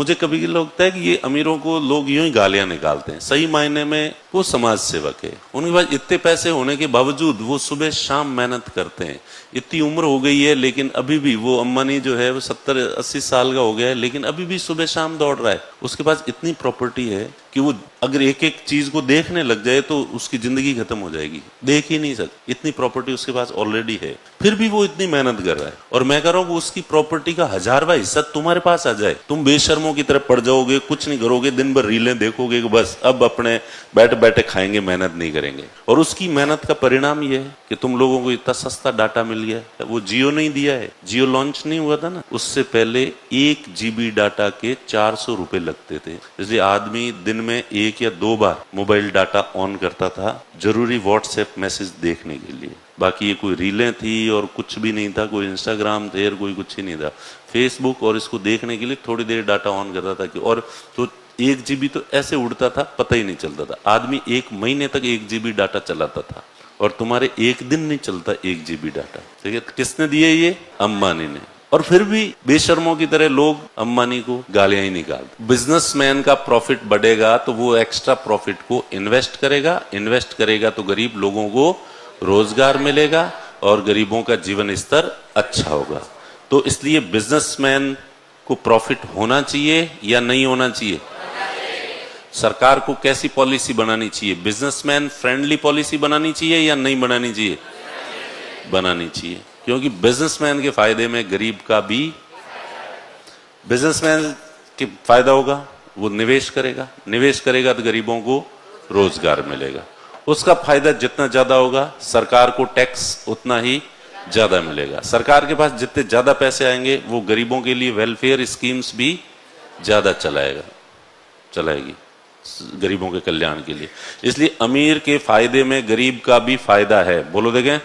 मुझे कभी कभी लगता है कि ये अमीरों को लोग यूं ही गालियां निकालते हैं, सही मायने में वो समाज सेवक है। उनके पास इतने पैसे होने के बावजूद वो सुबह शाम मेहनत करते हैं। इतनी उम्र हो गई है लेकिन अभी भी वो अंबानी जो है वो 70-80 साल का हो गया है, लेकिन अभी भी सुबह शाम दौड़ रहा है। उसके पास इतनी प्रॉपर्टी है कि वो अगर एक एक चीज को देखने लग जाए तो उसकी जिंदगी खत्म हो जाएगी, देख ही नहीं सकती, इतनी प्रॉपर्टी उसके पास ऑलरेडी है। फिर भी वो इतनी मेहनत कर रहा है। और मैं कह रहा हूं उसकी प्रॉपर्टी का 1000वां हिस्सा तुम्हारे पास आ जाए, तुम बेशर्मों की तरफ पड़ जाओगे, कुछ नहीं करोगे, दिन भर रीलें देखोगे, बस अब अपने बैठे बैठे खाएंगे, मेहनत नहीं करेंगे। और उसकी मेहनत का परिणाम ये है कि तुम लोगों को इतना सस्ता डाटा मिल गया। वो जियो नहीं दिया है, जियो लॉन्च नहीं हुआ था ना, उससे पहले 1 GB डाटा के 400 रुपए लगते थे। इसलिए आदमी दिन में 1 या 2 बार मोबाइल डाटा ऑन करता था, जरूरी व्हाट्सएप मैसेज देखने के लिए। बाकी ये कोई रीलें थी और कुछ भी नहीं था, कोई इंस्टाग्राम थे और कोई कुछ ही नहीं था, फेसबुक, और इसको देखने के लिए थोड़ी देर डाटा ऑन करता था कि, और तो 1 GB तो ऐसे उड़ता था, पता ही नहीं चलता था। आदमी 1 महीने तक 1 GB डाटा चलाता था, और तुम्हारे एक दिन नहीं चलता 1 GB डाटा। ठीक है, किसने दिए ये? अंबानी ने। और फिर भी बेशर्मों की तरह लोग अंबानी को गालियां ही निकालते। बिजनेसमैन का प्रॉफिट बढ़ेगा तो वो एक्स्ट्रा प्रॉफिट को इन्वेस्ट करेगा, इन्वेस्ट करेगा तो गरीब लोगों को रोजगार मिलेगा और गरीबों का जीवन स्तर अच्छा होगा। तो इसलिए बिजनेसमैन को प्रॉफिट होना चाहिए या नहीं होना चाहिए? सरकार को कैसी पॉलिसी बनानी चाहिए? बिजनेसमैन फ्रेंडली पॉलिसी बनानी चाहिए या नहीं बनानी चाहिए? बनानी चाहिए, क्योंकि बिजनेसमैन के फायदे में गरीब का भी, बिजनेसमैन के फायदा होगा, वो निवेश करेगा, निवेश करेगा तो गरीबों को रोजगार मिलेगा। उसका फायदा जितना ज्यादा होगा, सरकार को टैक्स उतना ही ज्यादा मिलेगा। सरकार के पास जितने ज्यादा पैसे आएंगे वो गरीबों के लिए वेलफेयर स्कीम्स भी ज्यादा चलाएगी गरीबों के कल्याण के लिए। इसलिए अमीर के फायदे में गरीब का भी फायदा है। बोलो देखें,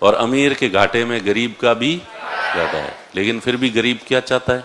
और अमीर के घाटे में गरीब का भी ज्यादा है। लेकिन फिर भी गरीब क्या चाहता है?